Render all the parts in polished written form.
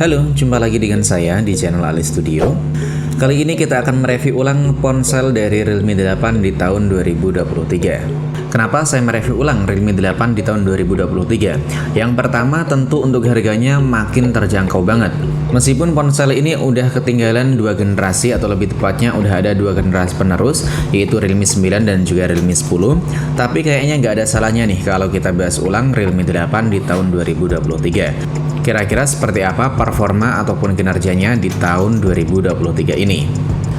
Halo, jumpa lagi dengan saya di channel Ali Studio. Kali ini kita akan mereview ulang ponsel dari Realme 8 di tahun 2023. Kenapa saya mereview ulang Realme 8 di tahun 2023? Yang pertama tentu untuk harganya makin terjangkau banget. Meskipun ponsel ini udah ketinggalan 2 generasi atau lebih tepatnya udah ada 2 generasi penerus, yaitu Realme 9 dan juga Realme 10, tapi kayaknya nggak ada salahnya nih kalau kita bahas ulang Realme 8 di tahun 2023. Kira-kira seperti apa performa ataupun kinerjanya di tahun 2023 ini.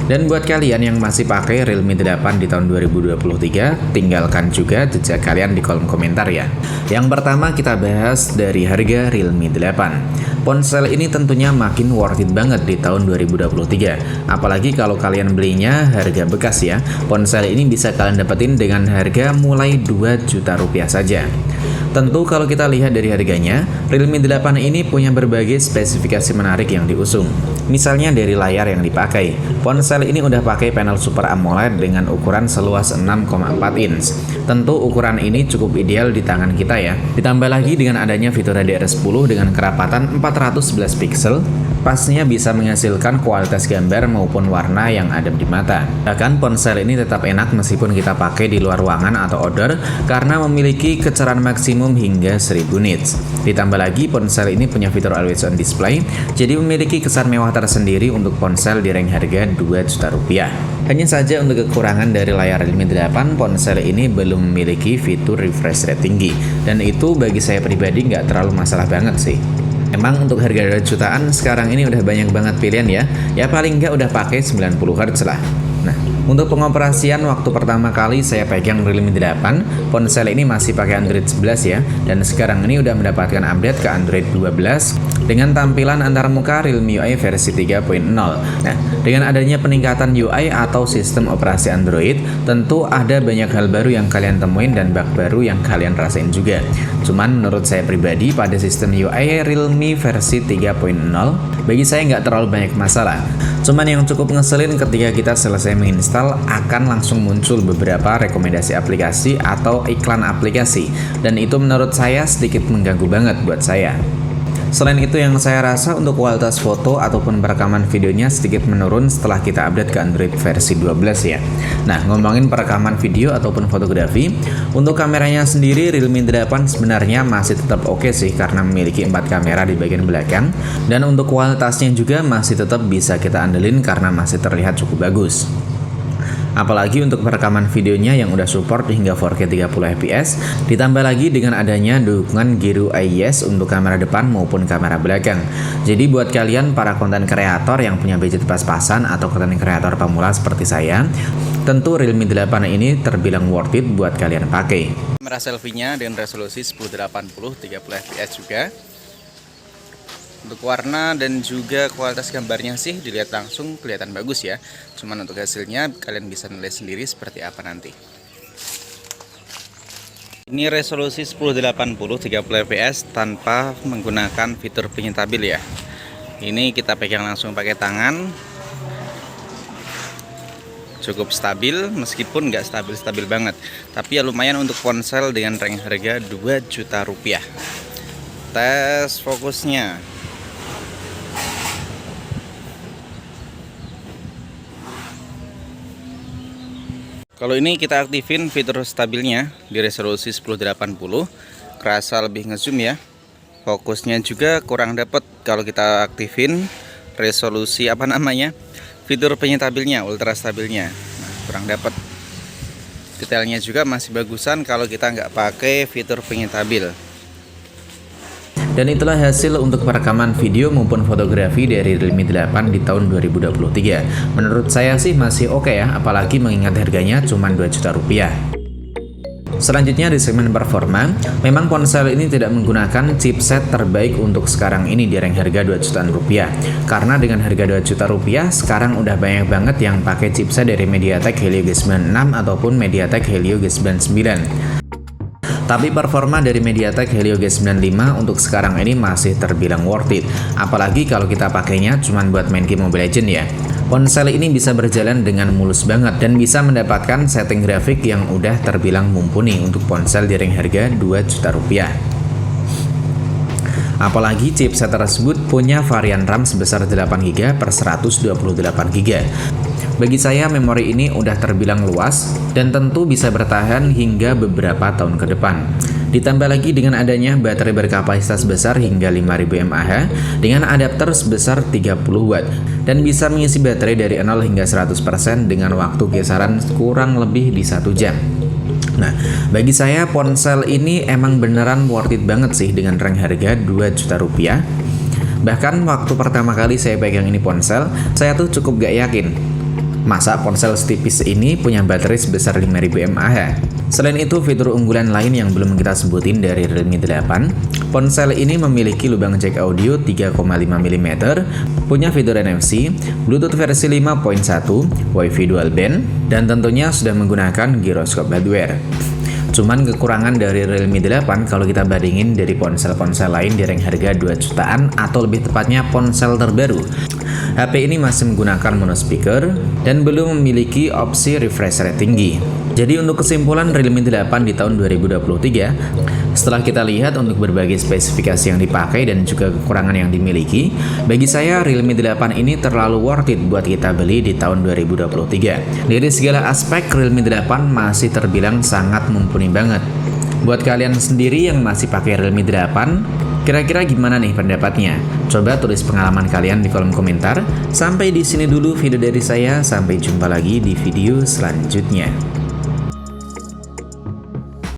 Dan buat kalian yang masih pakai Realme 8 di tahun 2023, tinggalkan juga jejak kalian di kolom komentar ya. Yang pertama kita bahas dari harga Realme 8. Ponsel ini tentunya makin worth it banget di tahun 2023. Apalagi kalau kalian belinya harga bekas ya. Ponsel ini bisa kalian dapetin dengan harga mulai 2 juta rupiah saja. Tentu kalau kita lihat dari harganya, Realme 8 ini punya berbagai spesifikasi menarik yang diusung. Misalnya dari layar yang dipakai. Ponsel ini udah pakai panel Super AMOLED dengan ukuran seluas 6,4 inch. Tentu ukuran ini cukup ideal di tangan kita ya. Ditambah lagi dengan adanya fitur HDR10 dengan kerapatan 411 pixel, pastinya bisa menghasilkan kualitas gambar maupun warna yang adem di mata. Bahkan ponsel ini tetap enak meskipun kita pakai di luar ruangan atau outdoor karena memiliki kecerahan maksimum hingga 1000 nits. Ditambah lagi ponsel ini punya fitur always on display, jadi memiliki kesan mewah tersendiri untuk ponsel di range harga 2 juta rupiah. Hanya saja untuk kekurangan dari layar Realme 8, ponsel ini belum memiliki fitur refresh rate tinggi, dan itu bagi saya pribadi nggak terlalu masalah banget sih. Emang untuk harga 2 jutaan sekarang ini udah banyak banget pilihan ya. Ya paling nggak udah pakai 90 Hz lah. Nah, untuk pengoperasian waktu pertama kali saya pegang Realme 8, ponsel ini masih pakai Android 11 ya. Dan sekarang ini udah mendapatkan update ke Android 12 dengan tampilan antarmuka Realme UI versi 3.0. Nah, dengan adanya peningkatan UI atau sistem operasi Android, tentu ada banyak hal baru yang kalian temuin dan bug baru yang kalian rasain juga. Cuman menurut saya pribadi pada sistem UI Realme versi 3.0, bagi saya nggak terlalu banyak masalah. Cuman yang cukup ngeselin ketika kita selesai menginstal akan langsung muncul beberapa rekomendasi aplikasi atau iklan aplikasi, dan itu menurut saya sedikit mengganggu banget buat saya. Selain itu yang saya rasa untuk kualitas foto ataupun perekaman videonya sedikit menurun setelah kita update ke Android versi 12 ya. Nah, ngomongin perekaman video ataupun fotografi, untuk kameranya sendiri Realme 8 sebenarnya masih tetap oke sih karena memiliki 4 kamera di bagian belakang, dan untuk kualitasnya juga masih tetap bisa kita andelin karena masih terlihat cukup bagus. Apalagi untuk perekaman videonya yang udah support hingga 4K 30fps, ditambah lagi dengan adanya dukungan Giru AIS untuk kamera depan maupun kamera belakang. Jadi buat kalian para konten kreator yang punya budget pas-pasan atau konten kreator pemula seperti saya, tentu Realme 8 ini terbilang worth it buat kalian pakai. Kamera selfie-nya dengan resolusi 1080 30fps juga. Untuk warna dan juga kualitas gambarnya sih dilihat langsung kelihatan bagus ya. Cuman untuk hasilnya kalian bisa nilai sendiri seperti apa nanti. Ini resolusi 1080 30fps tanpa menggunakan fitur penyetabil ya. Ini kita pegang langsung pakai tangan. Cukup stabil meskipun nggak stabil-stabil banget. Tapi ya lumayan untuk ponsel dengan range harga 2 juta rupiah. Tes fokusnya. Kalau ini kita aktifin fitur stabilnya di resolusi 1080, kerasa lebih ngezoom ya. Fokusnya juga kurang dapet kalau kita aktifin resolusi fitur penyetabilnya, ultra stabilnya. Nah, kurang dapet. Detailnya juga masih bagusan kalau kita nggak pakai fitur penyetabil. Dan itulah hasil untuk perekaman video maupun fotografi dari Realme 8 di tahun 2023. Menurut saya sih masih oke ya, apalagi mengingat harganya cuma 2 juta rupiah. Selanjutnya di segmen performa, memang ponsel ini tidak menggunakan chipset terbaik untuk sekarang ini di range harga 2 jutaan rupiah. Karena dengan harga 2 juta rupiah, sekarang udah banyak banget yang pakai chipset dari MediaTek Helio G96 ataupun MediaTek Helio G99. Tapi performa dari MediaTek Helio G95 untuk sekarang ini masih terbilang worth it. Apalagi kalau kita pakainya cuma buat main game Mobile Legends ya. Ponsel ini bisa berjalan dengan mulus banget dan bisa mendapatkan setting grafik yang udah terbilang mumpuni untuk ponsel di range harga 2 juta rupiah. Apalagi chipset tersebut punya varian RAM sebesar 8GB per 128GB. Bagi saya memori ini udah terbilang luas dan tentu bisa bertahan hingga beberapa tahun ke depan. Ditambah lagi dengan adanya baterai berkapasitas besar hingga 5000 mAh dengan adapter sebesar 30 watt dan bisa mengisi baterai dari 0 hingga 100% dengan waktu kisaran kurang lebih di 1 jam. Nah, bagi saya ponsel ini emang beneran worth it banget sih dengan range harga 2 juta rupiah. Bahkan waktu pertama kali saya pegang ini ponsel, saya tuh cukup gak yakin. Masa ponsel setipis ini punya baterai sebesar 5000 mAh? Selain itu, fitur unggulan lain yang belum kita sebutin dari Realme 8, ponsel ini memiliki lubang jack audio 3,5 mm, punya fitur NFC, Bluetooth versi 5.1, Wi-Fi dual band, dan tentunya sudah menggunakan gyroscope hardware. Cuman kekurangan dari Realme 8 kalau kita bandingin dari ponsel-ponsel lain di range harga 2 jutaan atau lebih tepatnya ponsel terbaru. HP ini masih menggunakan mono speaker dan belum memiliki opsi refresh rate tinggi. Jadi untuk kesimpulan Realme 8 di tahun 2023, setelah kita lihat untuk berbagai spesifikasi yang dipakai dan juga kekurangan yang dimiliki, bagi saya Realme 8 ini terlalu worth it buat kita beli di tahun 2023. Dari segala aspek Realme 8 masih terbilang sangat mumpuni banget. Buat kalian sendiri yang masih pakai Realme 8, kira-kira gimana nih pendapatnya? Coba tulis pengalaman kalian di kolom komentar. Sampai di sini dulu video dari saya, sampai jumpa lagi di video selanjutnya.